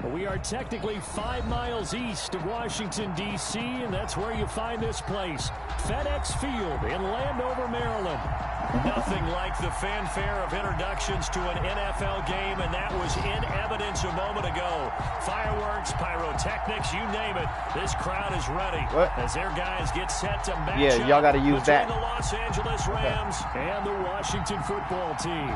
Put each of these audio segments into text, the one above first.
We are technically 5 miles east of Washington, D.C., and that's where you find this place, FedEx Field in Landover, Maryland. Nothing like the fanfare of introductions to an NFL game, and that was in evidence a moment ago. Fireworks, pyrotechnics, you name it. This crowd is ready as their guys get set to match up y'all got to use between that. the Los Angeles Rams and the Washington football team.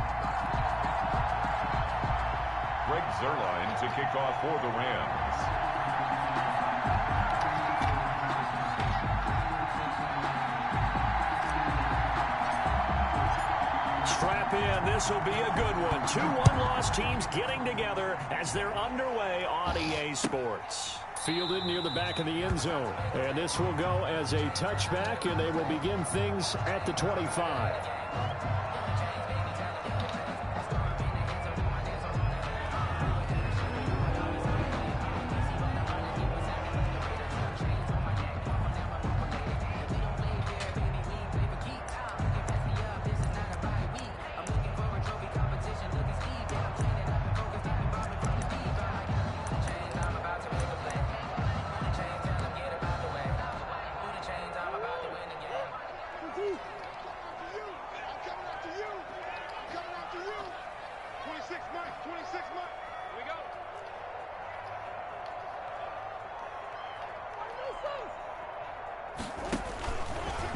Greg Zuerlein to kick off for the Rams. Strap in. This will be a good one. 2 one-loss teams getting together as they're underway on EA Sports. Fielded near the back of the end zone. And this will go as a touchback, and they will begin things at the 25.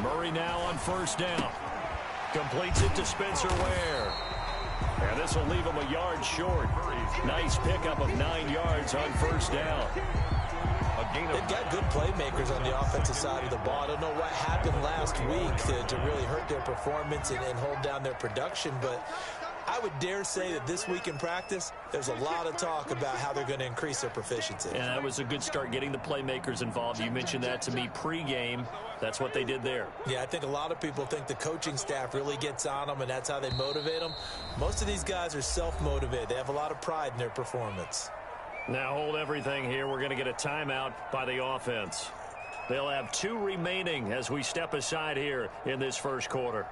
Murray now on first down. Completes it to Spencer Ware. And this will leave him a yard short. Nice pickup of 9 yards on first down. They've got good playmakers on the offensive side of the ball. I don't know what happened last week to really hurt their performance and hold down their production, but I would dare say that this week in practice, there's a lot of talk about how they're going to increase their proficiency. And that was a good start getting the playmakers involved. You mentioned that to me pregame. That's what they did there. Yeah, I think a lot of people think the coaching staff really gets on them, and that's how they motivate them. Most of these guys are self-motivated. They have a lot of pride in their performance. Now hold everything here. We're going to get a timeout by the offense. They'll have 2 remaining as we step aside here in this first quarter.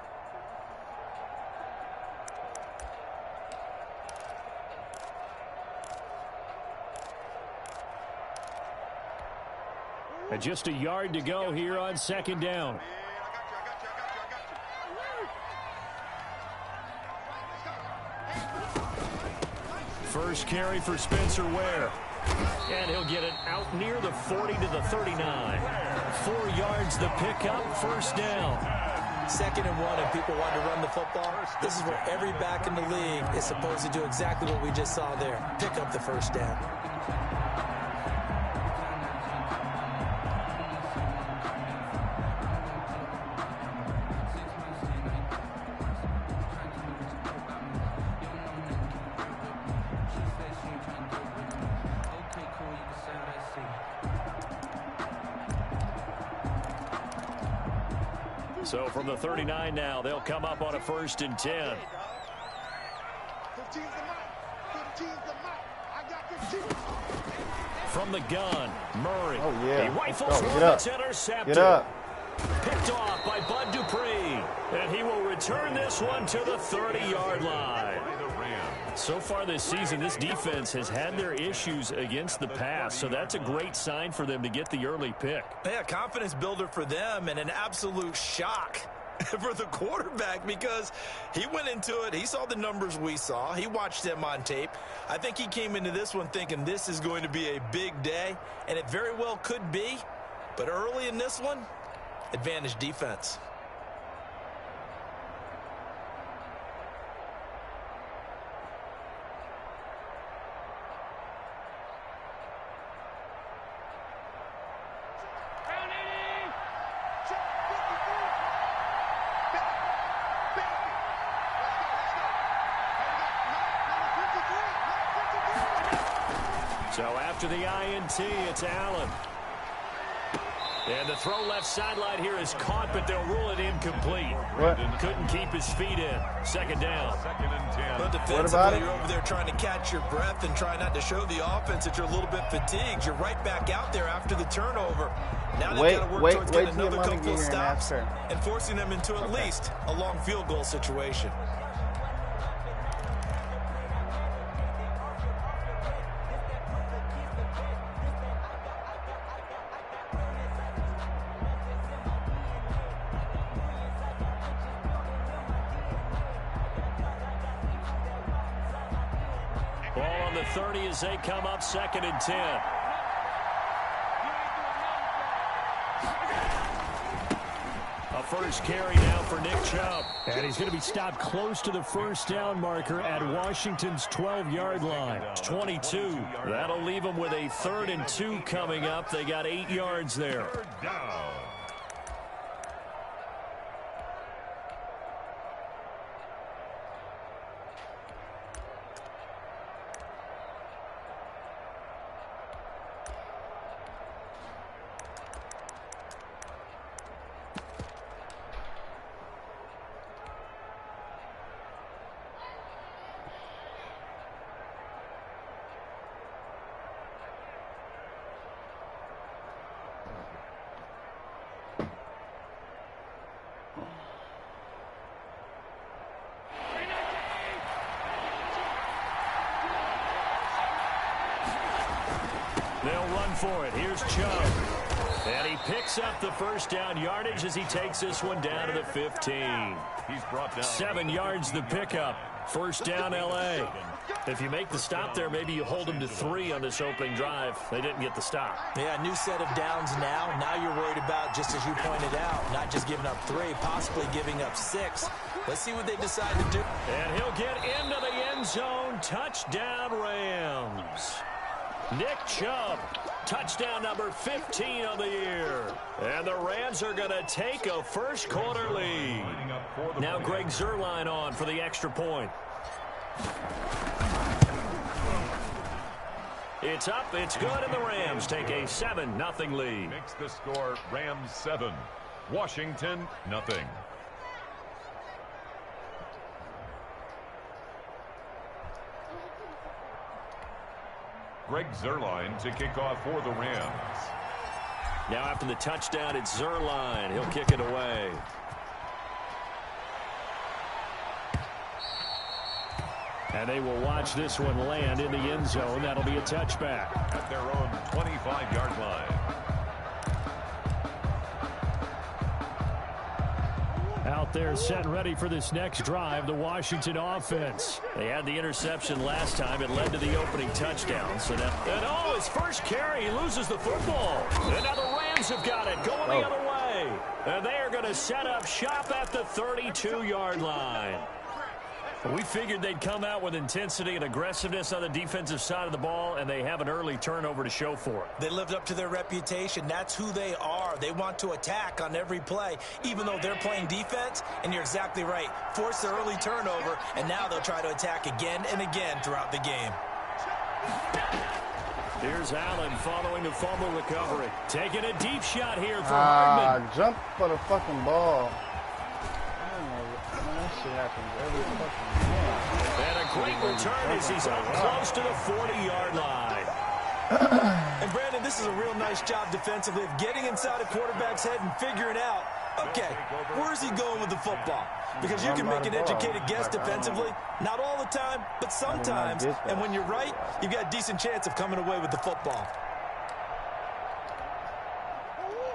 And just a yard to go here on second down. First carry for Spencer Ware. And he'll get it out near the 40 to the 39. 4 yards the pickup, first down. 2nd and 1, and people want to run the football. This is where every back in the league is supposed to do exactly what we just saw there. Pick up the first down. So from the 39 now, they'll come up on a 1st and 10. From the gun, Murray. Oh, yeah. He rifles one that's intercepted. Get up. Picked off by Bud Dupree. And he will return this one to the 30-yard line. So far this season, this defense has had their issues against the pass, so that's a great sign for them to get the early pick. Yeah, confidence builder for them and an absolute shock for the quarterback because he went into it. He saw the numbers we saw. He watched them on tape. I think he came into this one thinking this is going to be a big day, and it very well could be. But early in this one, advantage defense. So after the INT, it's Allen. And the throw left sideline here is caught, but they'll rule it incomplete. Couldn't keep his feet in. 2nd down. 2nd and 10. But defensively, you're over there trying to catch your breath and try not to show the offense that you're a little bit fatigued. You're right back out there after the turnover. Now they've got to work towards getting another couple of stops and forcing them into at least a long field goal situation. on the 30 as they come up 2nd and 10. A first carry now for Nick Chubb. And he's going to be stopped close to the first down marker at Washington's 12-yard line. 22. That'll leave them with a 3rd and 2 coming up. They got 8 yards there. Third down. They'll run for it. Here's Chubb. And he picks up the first down yardage as he takes this one down to the 15. He's brought down 7 yards the pickup. First down, L.A. If you make the stop there, maybe you hold them to 3 on this opening drive. They didn't get the stop. Yeah, new set of downs now. Now you're worried about, just as you pointed out, not just giving up 3, possibly giving up 6. Let's see what they decide to do. And he'll get into the end zone. Touchdown, Rams. Nick Chubb, touchdown number 15 of the year. And the Rams are going to take a first quarter lead. Now Greg Zuerlein on for the extra point. It's up, it's good, and the Rams take a 7-0 lead. Makes the score Rams 7, Washington nothing. Greg Zuerlein to kick off for the Rams. Now after the touchdown, it's Zuerlein. He'll kick it away. And they will watch this one land in the end zone. That'll be a touchback. At their own 25-yard line. Out there set and ready for this next drive, the Washington offense. They had the interception last time. It led to the opening touchdown. So now, and oh, his first carry, he loses the football. And now the Rams have got it going the other way. And they are going to set up shop at the 32-yard line. We figured they'd come out with intensity and aggressiveness on the defensive side of the ball, and they have an early turnover to show for it. They lived up to their reputation. That's who they are. They want to attack on every play, even though they're playing defense. And you're exactly right. Force the early turnover, and now they'll try to attack again and again throughout the game. Here's Allen following the fumble recovery. Taking a deep shot here for Hardman. Jump for the fucking ball. Shit happens every fucking game. And a great return as he's up close to the 40-yard line. And Brandon, this is a real nice job defensively of getting inside a quarterback's head and figuring out, okay, where's he going with the football? Because you can make an educated guess defensively, not all the time, but sometimes. And when you're right, you've got a decent chance of coming away with the football.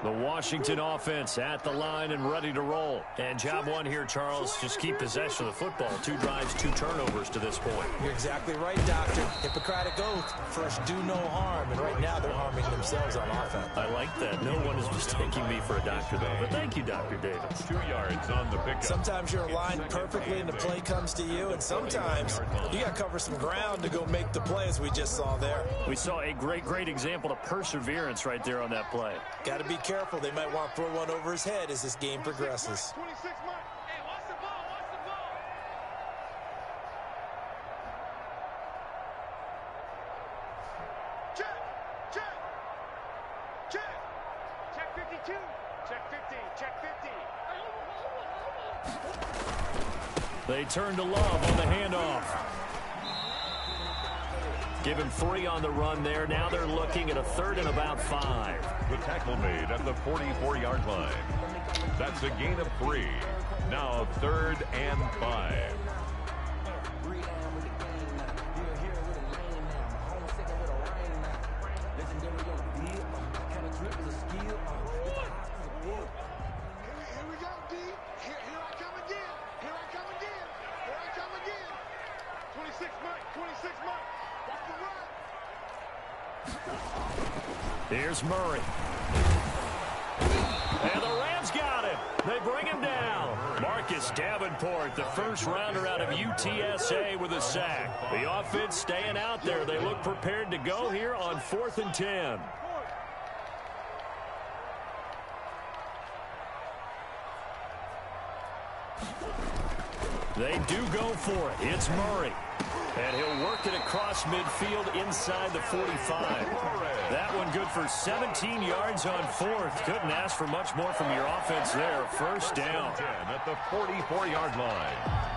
The Washington offense at the line and ready to roll. And job one here, Charles, just keep possession of the football. 2 drives, 2 turnovers to this point. You're exactly right, Doctor. Hippocratic oath. First, do no harm. And right now, they're harming themselves on offense. I like that. No one is mistaking me for a doctor, though. But thank you, Dr. Davis. 2 yards on the pickup. Sometimes you're aligned perfectly and the play comes to you. And sometimes you got to cover some ground to go make the play, as we just saw there. We saw a great example of perseverance right there on that play. Got to be careful. They might want to throw one over his head as this game progresses. 26 Mark. Hey, watch the ball. Watch the ball. Check. Check. Check. Check 52. Check 50. Check 50. They turn to Love on the handoff. Give him 3 on the run there. Now they're looking at a 3rd and about 5. The tackle made at the 44-yard line. That's a gain of 3. Now 3rd and 5. Here's Murray. And the Rams got him. They bring him down. Marcus Davenport, the first rounder out of UTSA with a sack. The offense staying out there. They look prepared to go here on 4th and 10. They do go for it. It's Murray. And he'll work it across midfield inside the 45. That one good for 17 yards on 4th. Couldn't ask for much more from your offense there. First down. At the 44-yard line.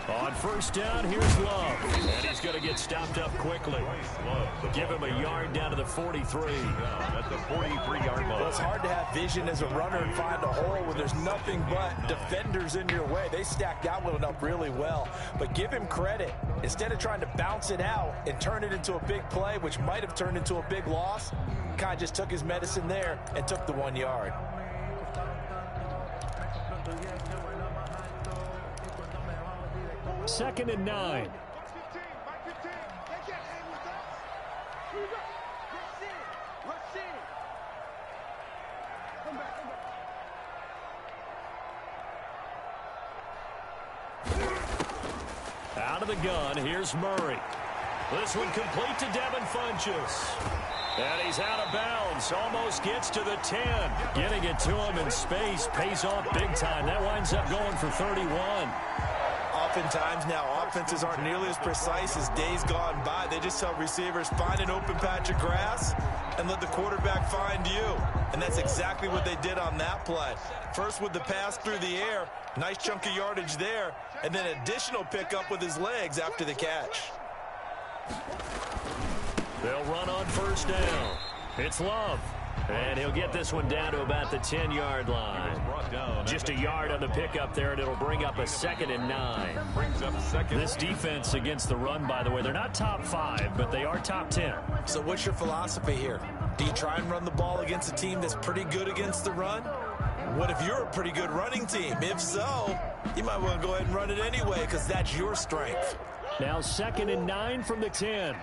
On first down, here's Love. And he's going to get stopped up quickly. Give him a yard down to the 43. At the 43-yard line. Well, it's hard to have vision as a runner and find a hole when there's nothing but defenders in your way. They stacked that one up really well. But give him credit. Instead of trying to bounce it out and turn it into a big play, which might have turned into a big loss, kind of just took his medicine there and took the 1 yard. Second and 9. Out of the gun, here's Murray. This one complete to Devin Funchess. And he's out of bounds, almost gets to the 10. Getting it to him in space pays off big time. That winds up going for 31. Oftentimes now, offenses aren't nearly as precise as days gone by. They just tell receivers, find an open patch of grass and let the quarterback find you. And that's exactly what they did on that play. First with the pass through the air, nice chunk of yardage there, and then additional pickup with his legs after the catch. They'll run on first down. It's Love. And he'll get this one down to about the 10-yard line. Just a yard on the pickup there, and it'll bring up a 2nd and 9. This defense against the run, by the way, they're not top 5, but they are top 10. So what's your philosophy here? Do you try and run the ball against a team that's pretty good against the run? What if you're a pretty good running team? If so, you might want to go ahead and run it anyway because that's your strength. Now 2nd and 9 from the 10.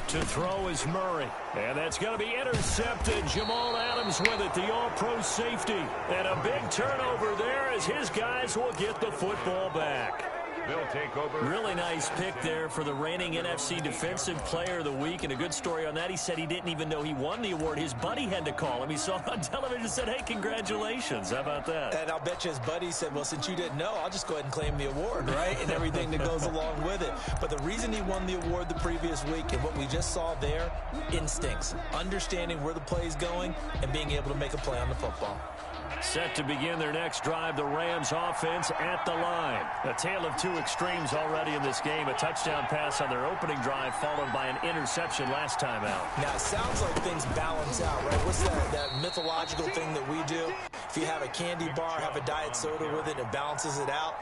To throw is Murray. And that's going to be intercepted. Jamal Adams with it, the all-pro safety. And a big turnover there as his guys will get the football back. They'll take over. Really nice pick there for the reigning NFC Defensive Player of the Week. And a good story on that. He said he didn't even know he won the award. His buddy had to call him. He saw it on television and said, hey, congratulations. How about that? And I'll bet you his buddy said, well, since you didn't know, I'll just go ahead and claim the award, right? And everything that goes along with it. But the reason he won the award the previous week and what we just saw there, instincts, understanding where the play is going and being able to make a play on the football. Set to begin their next drive, the Rams offense at the line. A tale of two extremes already in this game. A touchdown pass on their opening drive followed by an interception last time out. Now, it sounds like things balance out, right? What's that mythological thing that we do? If you have a candy bar, have a diet soda with it, it balances it out.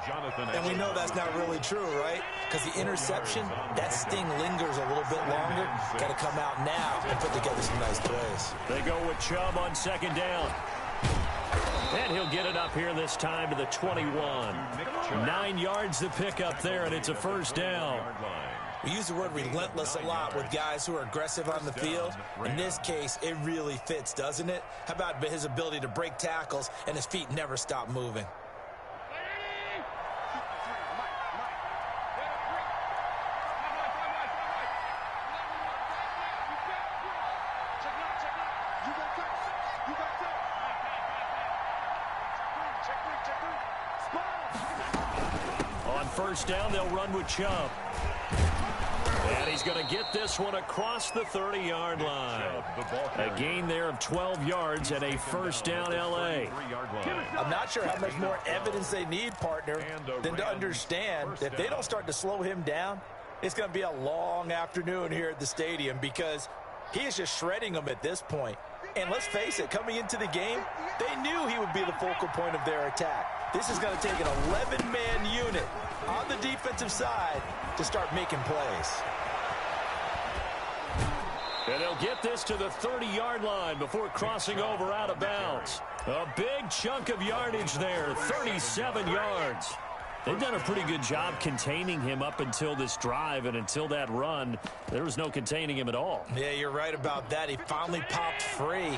And we know that's not really true, right? Because the interception, that sting lingers a little bit longer. Got to come out now and put together some nice plays. They go with Chubb on second down. And he'll get it up here this time to the 21. 9 yards to pick up there, and it's a first down. We use the word relentless a lot with guys who are aggressive on the field. In this case, it really fits, doesn't it? How about his ability to break tackles and his feet never stop moving? First down, they'll run with Chubb. And he's going to get this one across the 30-yard line. A gain there of 12 yards and a first down L.A. I'm not sure how much more evidence they need, partner, than to understand that if they don't start to slow him down, It's going to be a long afternoon here at the stadium because he is just shredding them at this point. And let's face it, coming into the game, they knew he would be the focal point of their attack. This is going to take an 11-man unit on the defensive side to start making plays. And they'll get this to the 30-yard line before crossing over out of bounds. A big chunk of yardage there, 37 yards. They've done a pretty good job containing him up until this drive, and until that run, there was no containing him at all. Yeah, you're right about that. He finally popped free.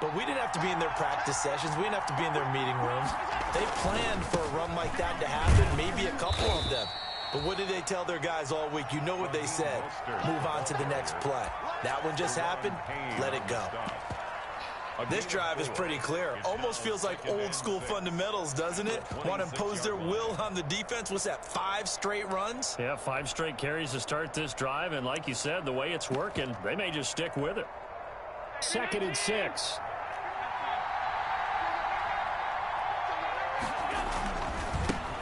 But we didn't have to be in their practice sessions. We didn't have to be in their meeting rooms. They planned for a run like that to happen, maybe a couple of them. But what did they tell their guys all week? You know what they said. Move on to the next play. That one just happened. Let it go. This drive is pretty clear. Almost feels like old school fundamentals, doesn't it? Want to impose their will on the defense. What's that, 5 straight runs? Yeah, 5 straight carries to start this drive. And like you said, the way it's working, they may just stick with it. 2nd and 6.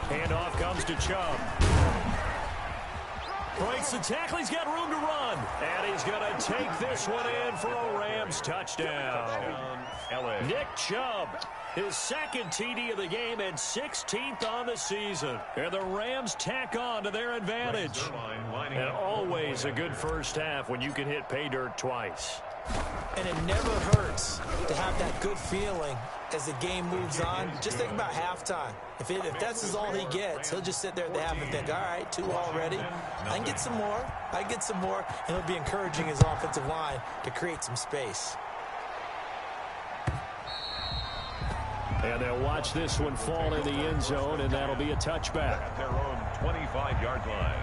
Handoff comes to Chubb. Breaks the tackle. He's got room to run. And he's going to take this one in for a Rams touchdown. Nick Chubb, his 2nd TD of the game and 16th on the season. And the Rams tack on to their advantage. And always a good first half when you can hit pay dirt twice. And it never hurts to have that good feeling as the game moves on. Just think about halftime. If that's all he gets, he'll just sit there at the half and think, all right, 2 already. I can get some more. I can get some more. And he'll be encouraging his offensive line to create some space. And they'll watch this one fall in the end zone, and that'll be a touchback. At their own 25-yard line.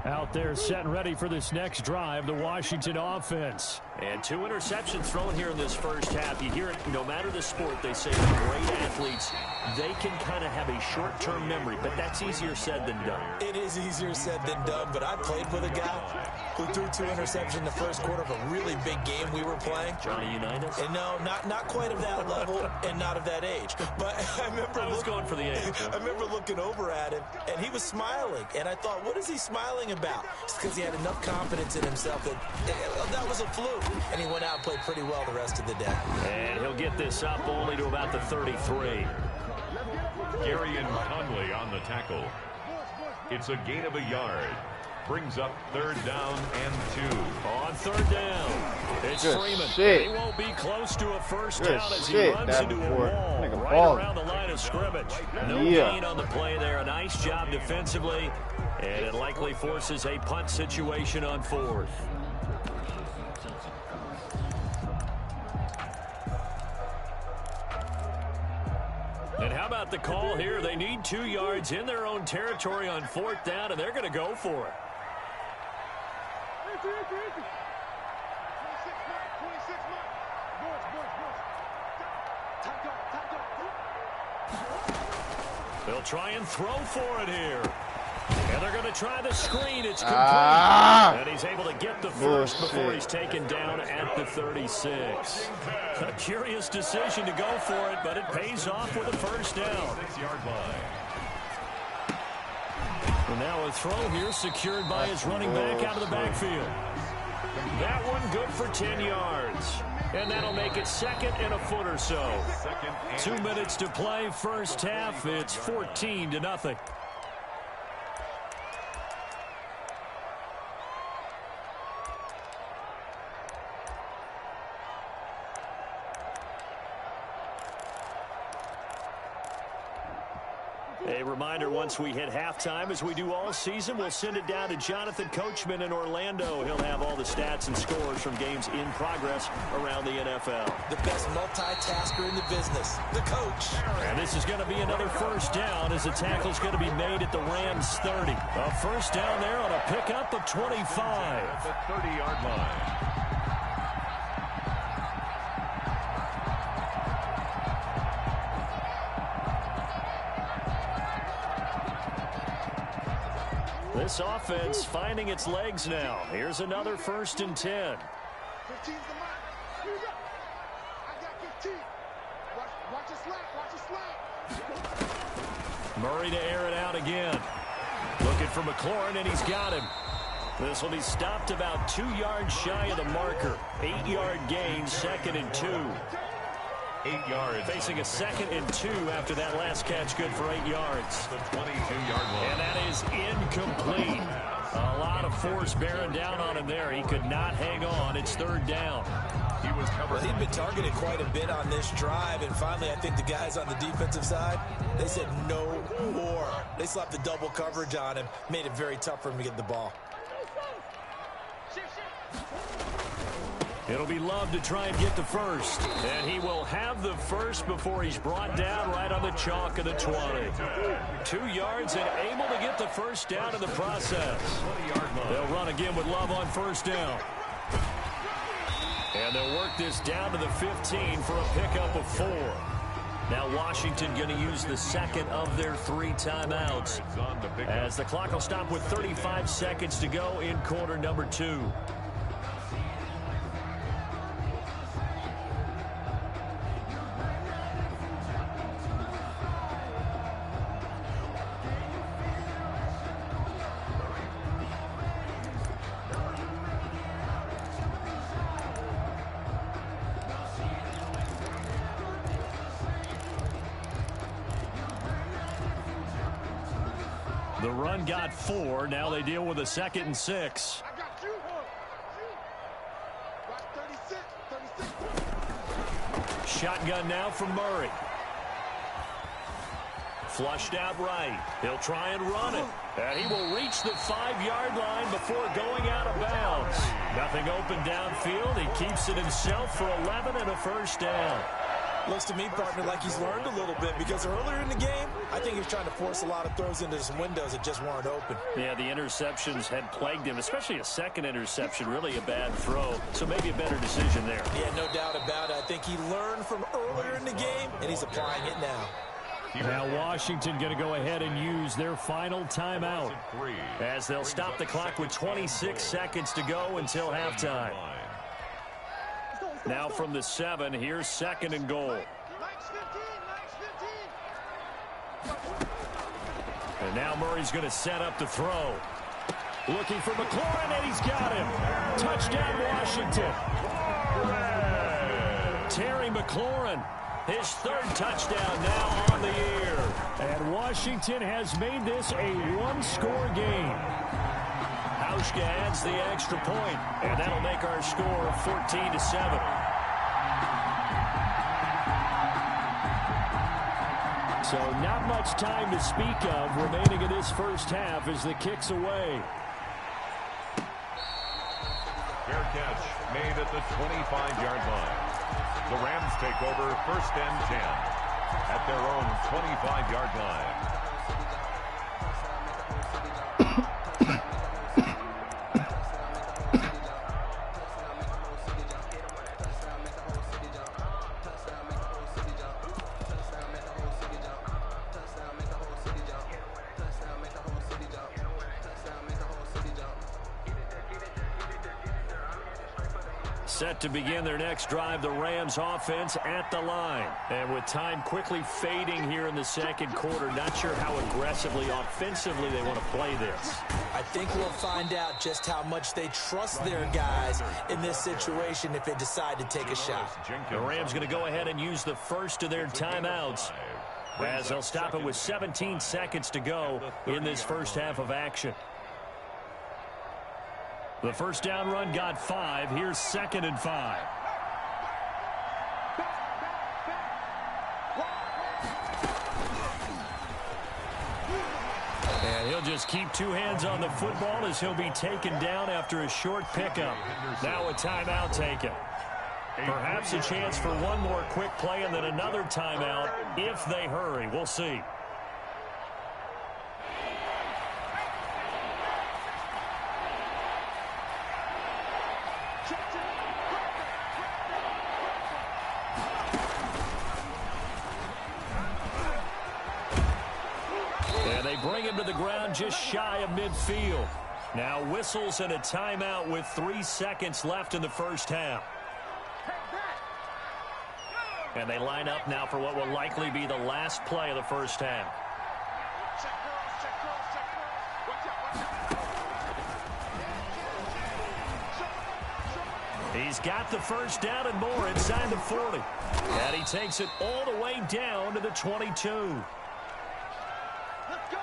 Out there set and ready for this next drive, the Washington offense. And 2 interceptions thrown here in this first half. You hear it, no matter the sport, they say great athletes, they can kind of have a short-term memory, but that's easier said than done. It is easier said than done, but I played with a guy who threw 2 interceptions in the first quarter of a really big game we were playing. Johnny Unitas? And no, not quite of that level and not of that age. But I remember going for the age. I remember looking over at him, and he was smiling. And I thought, what is he smiling about? It's because he had enough confidence in himself that was a fluke. And he went out and played pretty well the rest of the day. And he'll get this up only to about the 33. Gary and Conley on the tackle. It's a gain of a yard. Brings up 3rd down and 2. On 3rd down, it's Good Freeman. shit. He won't be close to a first Good down as he shit, runs into a Davenport. wall Nigga right ballin'. around the line of scrimmage. No Yeah. gain on the play there. A nice job defensively, and it likely forces a punt situation on 4th. And how about the call here? They need 2 yards in their own territory on 4th down, and they're going to go for it. 26 They'll try and throw for it here. And they're going to try the screen. It's complete. And he's able to get the first before he's taken down at the 36. A curious decision to go for it, but it pays off with a first down. 6-yard line. And now a throw here secured by his running back out of the backfield. That one good for 10 yards. And that'll make it 2nd and a foot or so. 2 minutes to play, first half. It's 14-0. A reminder, once we hit halftime, as we do all season, we'll send it down to Jonathan Coachman in Orlando. He'll have all the stats and scores from games in progress around the NFL. The best multitasker in the business, the coach. And this is going to be another first down as the tackle's going to be made at the Rams 30. A first down there on a pickup of 25. At the 30-yard line. This offense finding its legs now. Here's another 1st and 10. 15's the mark. Watch it slap. Watch it slap. Murray to air it out again. Looking for McLaurin, and he's got him. This will be stopped about 2 yards shy of the marker. 8-yard gain, 2nd and 2. 8 yards. Facing a 2nd and 2 after that last catch, good for 8 yards. The 22-yard line. And that is incomplete. A lot of force bearing down on him there. He could not hang on. It's 3rd down. He was covered. Well, he'd been targeted quite a bit on this drive, and finally I think the guys on the defensive side, they said no more. They slapped the double coverage on him, made it very tough for him to get the ball. It'll be Love to try and get the first. And he will have the first before he's brought down right on the chalk of the 20. 2 yards and able to get the first down in the process. They'll run again with Love on 1st down. And they'll work this down to the 15 for a pickup of 4. Now Washington going to use the 2nd of their 3 timeouts, as the clock will stop with 35 seconds to go in quarter number 2. The run got 4. Now they deal with a 2nd and 6. I got you. Watch 36. Shotgun now from Murray. Flushed out right. He'll try and run it. And he will reach the 5-yard line before going out of bounds. Nothing open downfield. He keeps it himself for 11 and a 1st down. Looks to me, partner, like he's learned a little bit, because earlier in the game, I think he was trying to force a lot of throws into some windows that just weren't open. Yeah, the interceptions had plagued him, especially a 2nd interception, really a bad throw. So maybe a better decision there. Yeah, no doubt about it. I think he learned from earlier in the game, and he's applying it now. Now Washington going to go ahead and use their final timeout, as they'll stop the clock with 26 seconds to go until halftime. Now from the 7, here's 2nd and goal. And now Murray's going to set up the throw. Looking for McLaurin, and he's got him. Touchdown, Washington. Terry McLaurin, his 3rd touchdown now on the year. And Washington has made this a 1-score game. Hauschka adds the extra point, and that'll make our score 14-7. So not much time to speak of remaining in this first half as the kick's away. Fair catch made at the 25-yard line. The Rams take over 1st and 10 at their own 25-yard line. Set to begin their next drive, the Rams offense at the line. And with time quickly fading here in the 2nd quarter, not sure how aggressively, offensively they want to play this. I think we'll find out just how much they trust their guys in this situation if they decide to take a shot. The Rams going to go ahead and use the first of their timeouts, as they'll stop it with 17 seconds to go in this first half of action. The 1st down run got 5. Here's 2nd and 5. And he'll just keep 2 hands on the football as he'll be taken down after a short pickup. Now a timeout taken. Perhaps a chance for one more quick play and then another timeout if they hurry. We'll see. Bring him to the ground just shy of midfield. Now whistles and a timeout with 3 seconds left in the first half. And they line up now for what will likely be the last play of the first half. Check girls, check girls, check girls. Watch out, watch out. He's got the first down and more inside the 40. And he takes it all the way down to the 22. Let's go.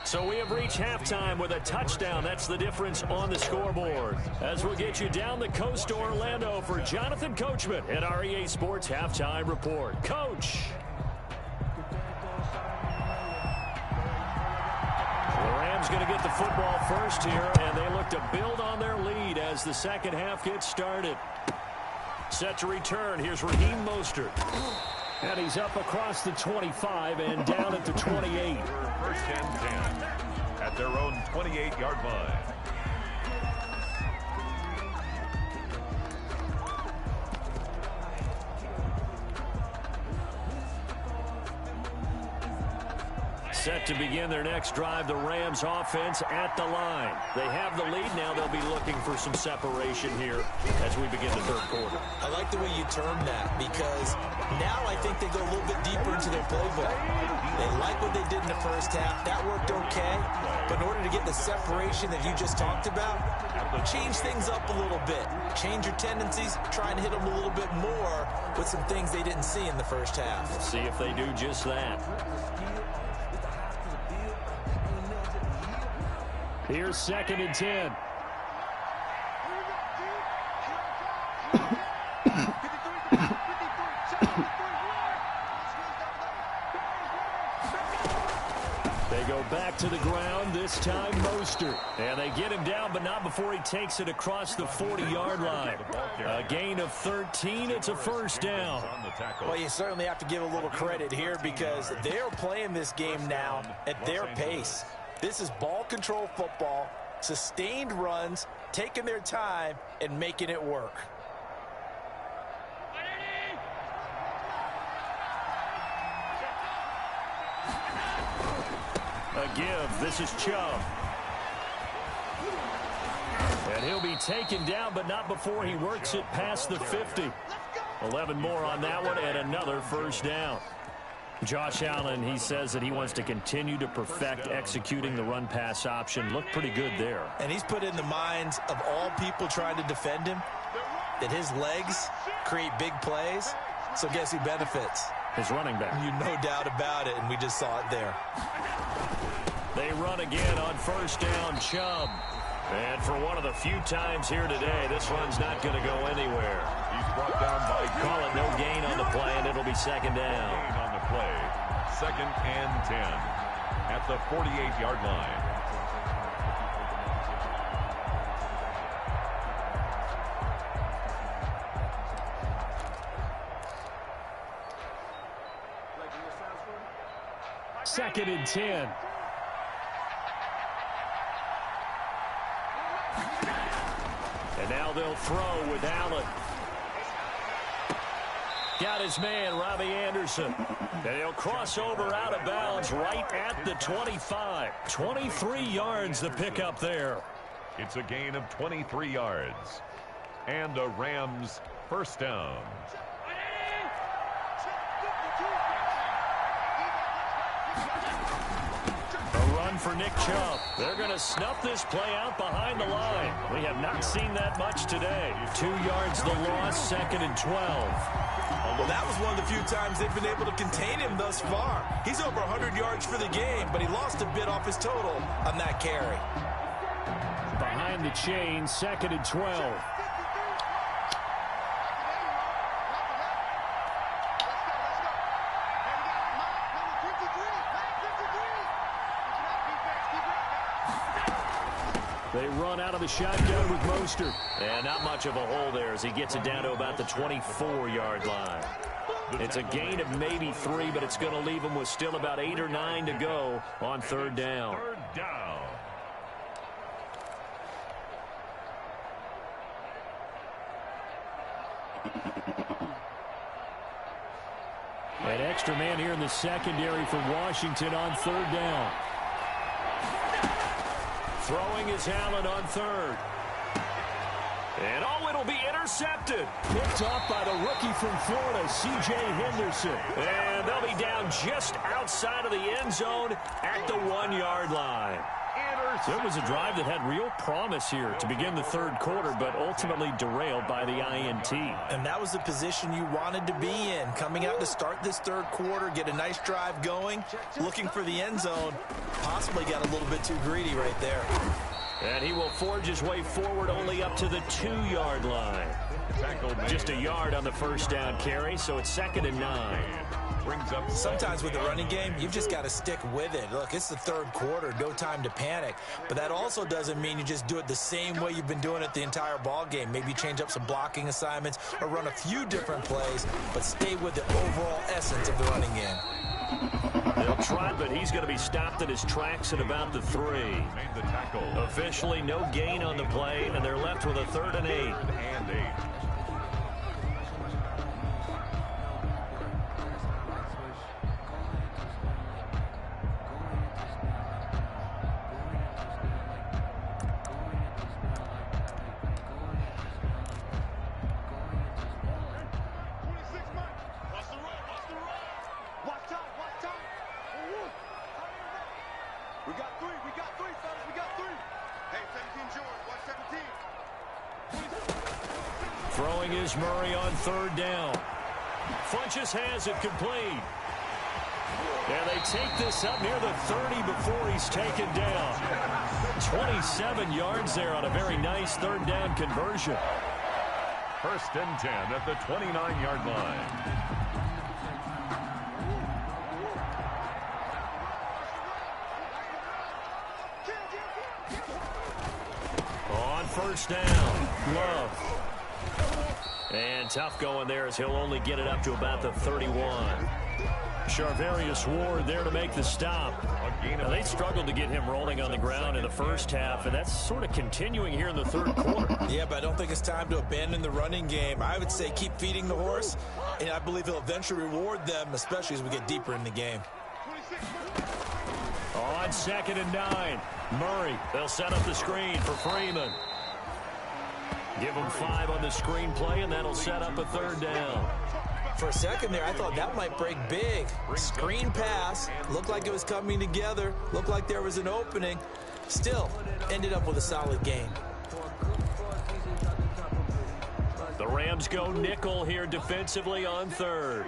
So we have reached halftime with a touchdown. That's the difference on the scoreboard. As we'll get you down the coast to Orlando for Jonathan Coachman at our EA Sports Halftime Report. Coach. The Rams going to get the football first here, and they look to build on their lead as the second half gets started. Set to return. Here's Raheem Mostert. And he's up across the 25 and down at the 28. First and 10 at their own 28-yard line. Set to begin their next drive, the Rams offense at the line. They have the lead now. They'll be looking for some separation here as we begin the third quarter. I like the way you term that because now I think they go a little bit deeper into their playbook. They like what they did in the first half. That worked okay. But in order to get the separation that you just talked about, change things up a little bit. Change your tendencies. Try and hit them a little bit more with some things they didn't see in the first half. We'll see if they do just that. Here's second and 10. They go back to the ground, this time Mostert. And they get him down, but not before he takes it across the 40-yard line. A gain of 13, it's a first down. Well, you certainly have to give a little credit here because they're playing this game now at their pace. This is ball control football, sustained runs, taking their time, and making it work. A give. This is Chubb. And he'll be taken down, but not before he works it past the 50. 11 more on that one, and another first down. Josh Allen, he says that he wants to continue to perfect executing the run-pass option. Looked pretty good there. And he's put in the minds of all people trying to defend him that his legs create big plays. So guess who benefits? His running back. You no doubt about it, and we just saw it there. They run again on first down, Chubb. And for one of the few times here today, this run's not going to go anywhere. He's brought down by Call it no gain on the play, and it'll be second down. gain on the play. Second and 10 at the 48-yard line. Second and 10. And now they'll throw with Allen. Got his man, Robbie Anderson. And he'll cross over out of bounds right at the 25. 23 yards the pickup there. It's a gain of 23 yards. And a Rams first down. For Nick Chubb. They're going to snuff this play out behind the line. We have not seen that much today. 2 yards the loss, second and 12. Well, that was one of the few times they've been able to contain him thus far. He's over 100 yards for the game, but he lost a bit off his total on that carry. Behind the chain, second and 12. They run out of the shotgun with Mostert. And not much of a hole there as he gets it down to about the 24-yard line. It's a gain of maybe 3, but it's going to leave them with still about 8 or 9 to go on third down. Third down. An extra man here in the secondary for Washington on third down. Throwing is Allen on third. And oh, it'll be intercepted. Picked off by the rookie from Florida, C.J. Henderson. And they'll be down just outside of the end zone at the 1-yard line. So it was a drive that had real promise here to begin the third quarter, but ultimately derailed by the INT. And that was the position you wanted to be in. Coming out to start this third quarter, get a nice drive going, looking for the end zone. Possibly got a little bit too greedy right there. And he will forge his way forward only up to the 2-yard line. Just a yard on the first down carry, so it's 2nd and 9. Sometimes with the running game, you've just got to stick with it. Look, it's the third quarter, no time to panic. But that also doesn't mean you just do it the same way you've been doing it the entire ball game. Maybe change up some blocking assignments or run a few different plays, but stay with the overall essence of the running game. They'll try, but he's going to be stopped in his tracks at about the 3. Made the tackle. Officially no gain on the play, and they're left with a 3rd and 8. Throwing is Murray on 3rd down. Funches has it complete. And they take this up near the 30 before he's taken down. 27 yards there on a very nice 3rd down conversion. 1st and 10 at the 29-yard line. On 1st down, Love. And tough going there as he'll only get it up to about the 31. Charvarius Ward there to make the stop. Now, they struggled to get him rolling on the ground in the first half, and that's sort of continuing here in the third quarter. Yeah, but I don't think it's time to abandon the running game. I would say keep feeding the horse, and I believe he'll eventually reward them, especially as we get deeper in the game. On 2nd and 9, Murray. They'll set up the screen for Freeman. Give him 5 on the screen play, and that'll set up a 3rd down. For a second there, I thought that might break big. Screen pass. Looked like it was coming together. Looked like there was an opening. Still, ended up with a solid gain. The Rams go nickel here defensively on 3rd.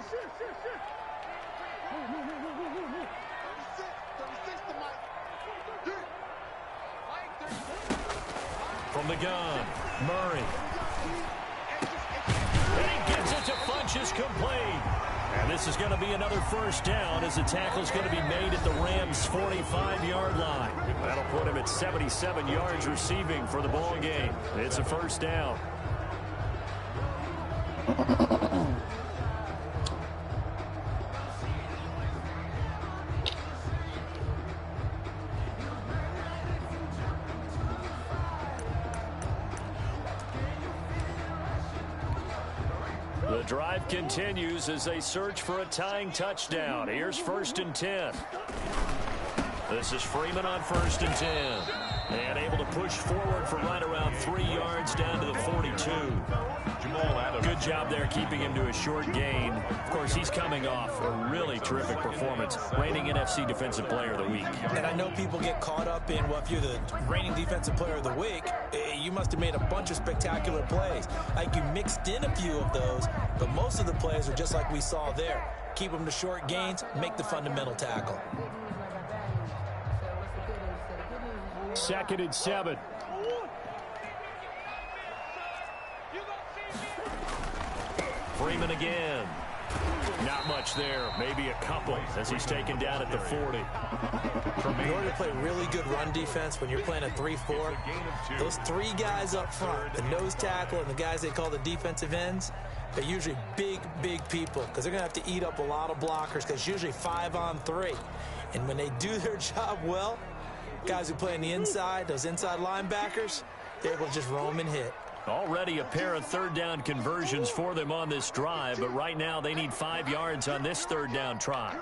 From the gun, Murray. And he gives it to Funches complete. And this is going to be another 1st down as the tackle is going to be made at the Rams' 45-yard line. That'll put him at 77 yards receiving for the ball game. It's a 1st down. The drive continues as they search for a tying touchdown. Here's 1st and 10. This is Freeman on 1st and 10. And able to push forward for right around 3 yards down to the 42. Good job there keeping him to a short gain. Of course, he's coming off a really terrific performance. Reigning NFC Defensive Player of the Week. And I know people get caught up in, well, if you're the reigning Defensive Player of the Week, you must have made a bunch of spectacular plays. Like you mixed in a few of those, but most of the plays are just like we saw there. Keep them to short gains, make the fundamental tackle. 2nd and 7. Freeman again. Not much there. Maybe a couple as he's taken down at the 40. In order to play really good run defense when you're playing a 3-4, those 3 guys up front, the nose tackle and the guys they call the defensive ends, they're usually big, big people because they're going to have to eat up a lot of blockers because it's usually 5 on 3. And when they do their job well, guys who play on the inside, those inside linebackers, they're able to just roam and hit. Already a pair of 3rd down conversions for them on this drive, but right now they need 5 yards on this 3rd down try.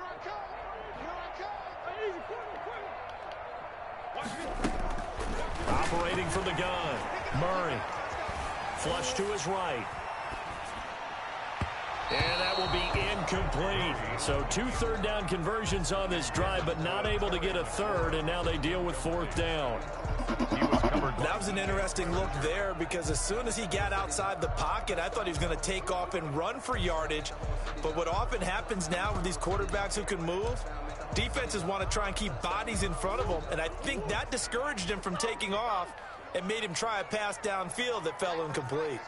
Operating from the gun, Murray. flush to his right. And that will be incomplete. So 2 third-down conversions on this drive, but not able to get a third, and now they deal with 4th down. That was an interesting look there because as soon as he got outside the pocket, I thought he was going to take off and run for yardage. But what often happens now with these quarterbacks who can move, defenses want to try and keep bodies in front of them, and I think that discouraged him from taking off and made him try a pass downfield that fell incomplete.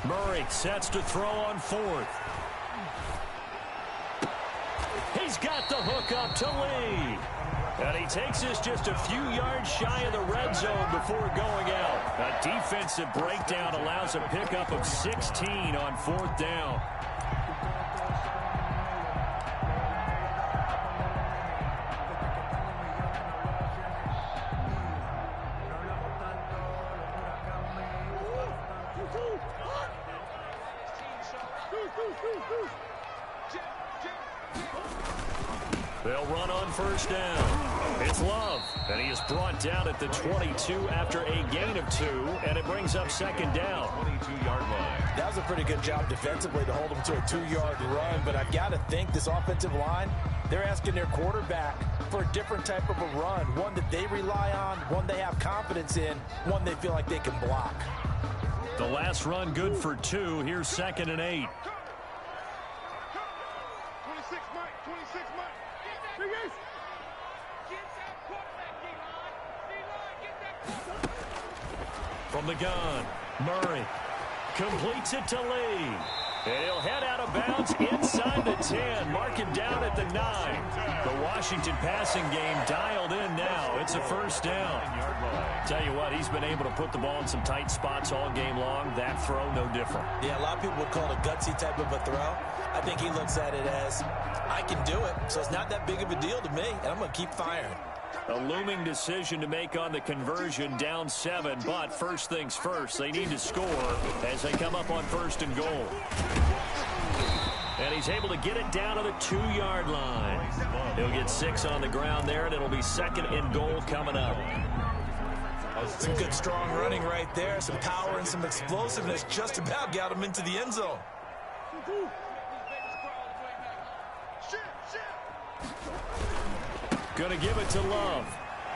Murray sets to throw on 4th. He's got the hook up to Lee. And he takes this just a few yards shy of the red zone before going out. A defensive breakdown allows a pickup of 16 on 4th down. They'll run on 1st down. It's Love, and he is brought down at the 22 after a gain of 2, and it brings up 2nd down. 22-yard line. That was a pretty good job defensively to hold him to a 2-yard run, but I've got to think this offensive line, they're asking their quarterback for a different type of a run, one that they rely on, one they have confidence in, one they feel like they can block. The last run good for 2. Here's 2nd and 8. 26, Mike. 26, Mike. From the gun, Murray completes it to Lee. And he'll head out of bounds inside the 10. Mark him down at the 9. The Washington passing game dialed in now. It's a 1st down. Tell you what, he's been able to put the ball in some tight spots all game long. That throw, no different. Yeah, a lot of people would call it a gutsy type of a throw. I think he looks at it as, I can do it, so it's not that big of a deal to me, and I'm going to keep firing. A looming decision to make on the conversion, down 7, but first things first, they need to score as they come up on 1st and goal. And he's able to get it down to the 2-yard line. He'll get 6 on the ground there, and it'll be 2nd and goal coming up. Some good strong running right there, some power and some explosiveness just about got him into the end zone. Going to give it to Love.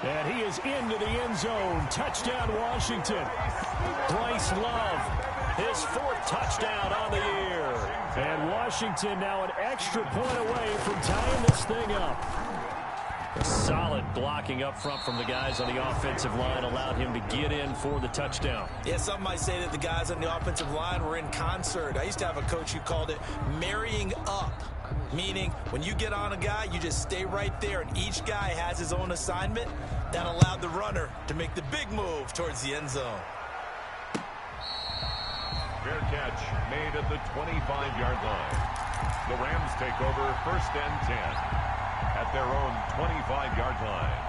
And he is into the end zone. Touchdown, Washington. Bryce Love, his 4th touchdown on the year. And Washington now an extra point away from tying this thing up. Solid blocking up front from the guys on the offensive line allowed him to get in for the touchdown. Yeah, some might say that the guys on the offensive line were in concert. I used to have a coach who called it marrying up, meaning when you get on a guy, you just stay right there, and each guy has his own assignment. That allowed the runner to make the big move towards the end zone. Fair catch made at the 25-yard line. The Rams take over 1st and 10 at their own 25-yard line.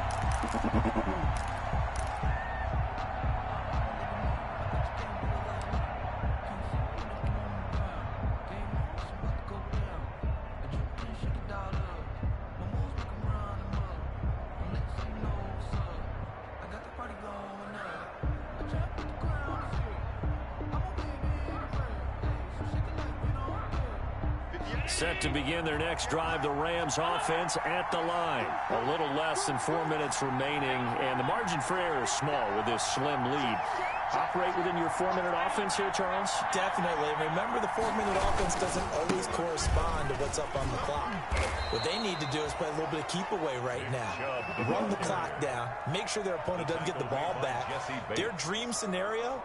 Set to begin their next drive, the Rams offense at the line. A little less than 4 minutes remaining, and the margin for error is small with this slim lead. Operate within your 4-minute offense here, Charles? Definitely. Remember, the 4-minute offense doesn't always correspond to what's up on the clock. What they need to do is play a little bit of keep away right now. Run the clock down. Make sure their opponent doesn't get the ball back. Their dream scenario,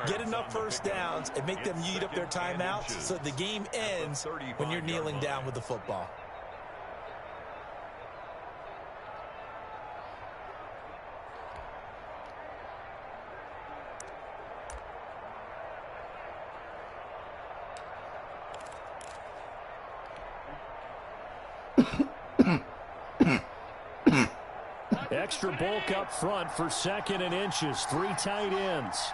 get enough first downs and make them eat up their timeouts so the game ends when you're kneeling down with the football. Extra bulk up front for 2nd and inches. 3 tight ends.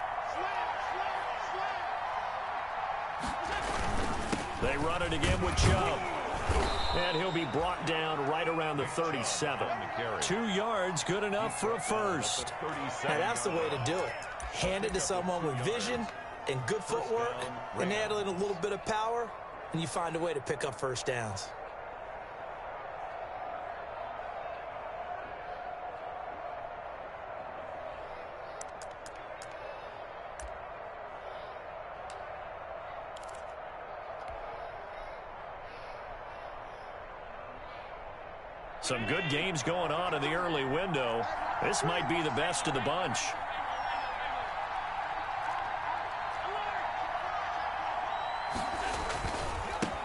They run it again with Chubb. And he'll be brought down right around the 37. 2 yards, good enough for a first. And that's the way to do it. Hand it to someone with vision and good footwork, and add in a little bit of power, and you find a way to pick up first downs. Some good games going on in the early window. This might be the best of the bunch.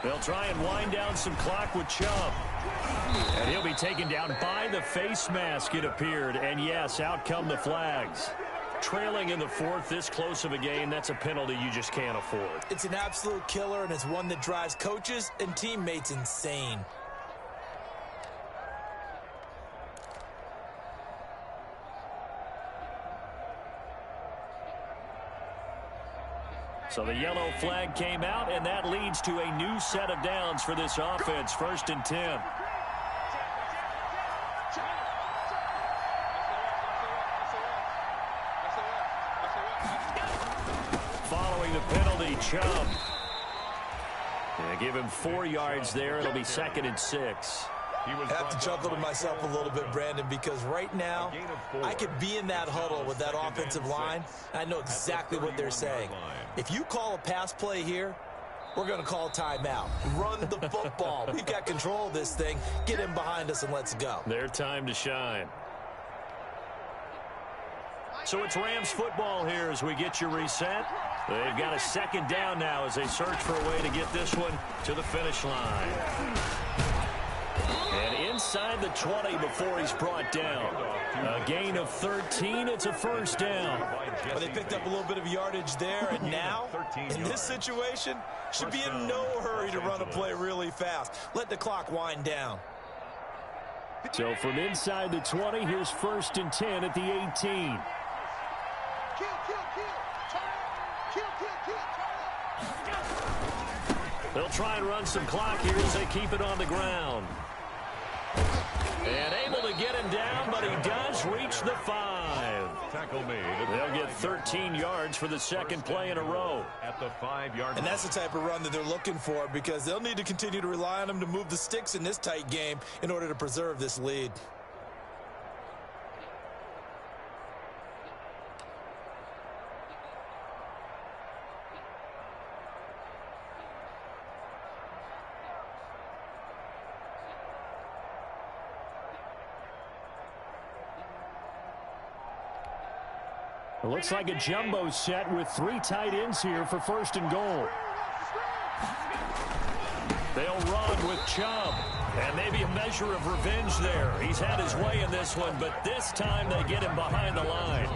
They'll try and wind down some clock with Chubb. And he'll be taken down by the face mask, it appeared. And yes, out come the flags. Trailing in the fourth, this close of a game, that's a penalty you just can't afford. It's an absolute killer, and it's one that drives coaches and teammates insane. So the yellow flag came out, and that leads to a new set of downs for this offense. 1st and 10. Following the penalty, Chubb. Yeah, give him 4 yards there. It'll be 2nd and 6. I have to chuckle to myself a little bit, Brandon, because right now I could be in that huddle with that offensive line, and I know exactly what they're saying. If you call a pass play here, we're going to call timeout. Run the football. We've got control of this thing. Get in behind us and let's go. Their time to shine. So it's Rams football here as we get you reset. They've got a 2nd down now as they search for a way to get this one to the finish line. And inside the 20 before he's brought down. A gain of 13. It's a 1st down. Well, they picked up a little bit of yardage there, and now, in this situation, should be in no hurry to run a play really fast. Let the clock wind down. So from inside the 20, here's 1st and 10 at the 18. Kill, kill, kill. Turn up. Kill, kill, kill. Turn up. They'll try and run some clock here as they keep it on the ground. And able to get him down, but he does reach the 5. Tackle made. They'll get 13 yards for the 2nd play in a row. At the 5-yard line. And that's the type of run that they're looking for, because they'll need to continue to rely on him to move the sticks in this tight game in order to preserve this lead. It looks like a jumbo set with 3 tight ends here for 1st and goal. They'll run with Chubb. And maybe a measure of revenge there. He's had his way in this one, but this time they get him behind the line.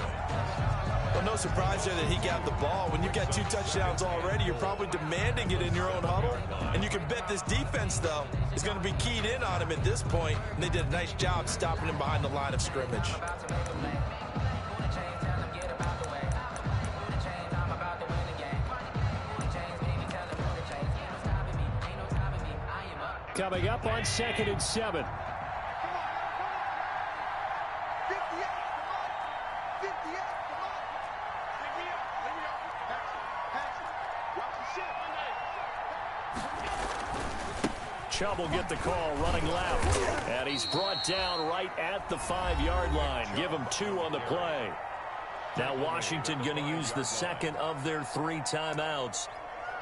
Well, no surprise there that he got the ball. When you've got 2 touchdowns already, you're probably demanding it in your own huddle. And you can bet this defense, though, is going to be keyed in on him at this point. And they did a nice job stopping him behind the line of scrimmage. Coming up on 2nd and 7. Chubb will get the call running left. And he's brought down right at the 5-yard line. Give him 2 on the play. Now Washington going to use the 2nd of their 3 timeouts,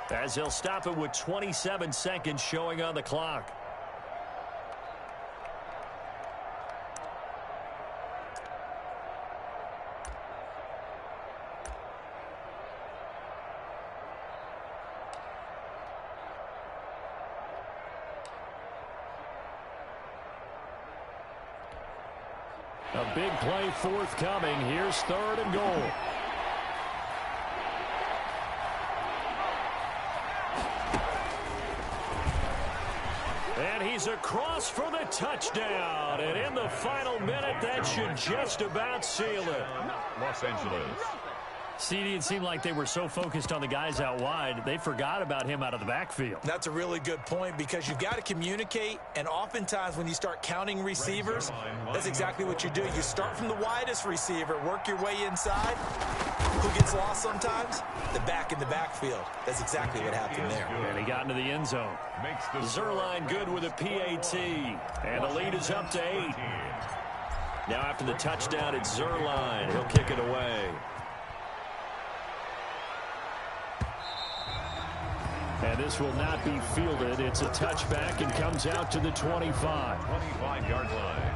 as they'll stop it with 27 seconds showing on the clock. A big play forthcoming. Here's 3rd and goal. And he's across for the touchdown. And in the final minute, that should just about seal it. Los Angeles. CD, it seemed like they were so focused on the guys out wide, they forgot about him out of the backfield. That's a really good point because you've got to communicate, and oftentimes when you start counting receivers, that's exactly what you do. You start from the widest receiver, work your way inside. Who gets lost sometimes? The back in the backfield. That's exactly what happened there. And he got into the end zone. Zerline good with a PAT, and the lead is up to 8. Now after the touchdown, it's Zerline. He'll kick it away. And this will not be fielded. It's a touchback and comes out to the 25. 25-yard line.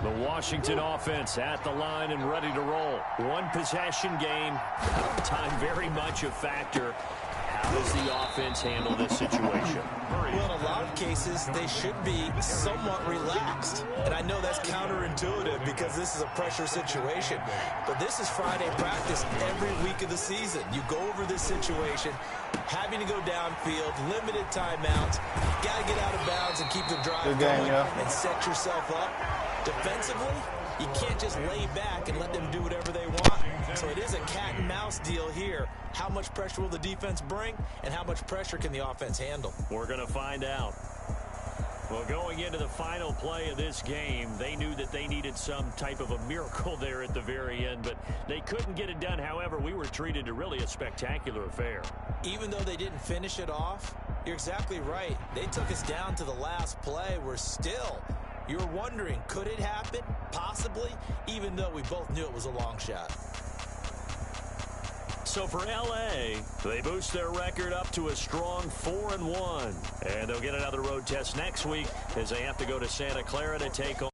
The Washington offense at the line and ready to roll. One possession game. Time very much a factor. How does the offense handle this situation? Well, in a lot of cases, they should be somewhat relaxed. And I know that's counterintuitive because this is a pressure situation. But this is Friday practice every week of the season. You go over this situation, having to go downfield, limited timeouts, got to get out of bounds and keep the drive going and set yourself up. Defensively, you can't just lay back and let them do whatever they want. So it is a cat and mouse deal here. How much pressure will the defense bring, and how much pressure can the offense handle? We're going to find out. Well, going into the final play of this game, they knew that they needed some type of a miracle there at the very end, but they couldn't get it done. However, we were treated to really a spectacular affair. Even though they didn't finish it off, you're exactly right. They took us down to the last play. We're still... You're wondering, could it happen? Possibly, even though we both knew it was a long shot. So for L.A., they boost their record up to a strong 4-1. And they'll get another road test next week as they have to go to Santa Clara to take on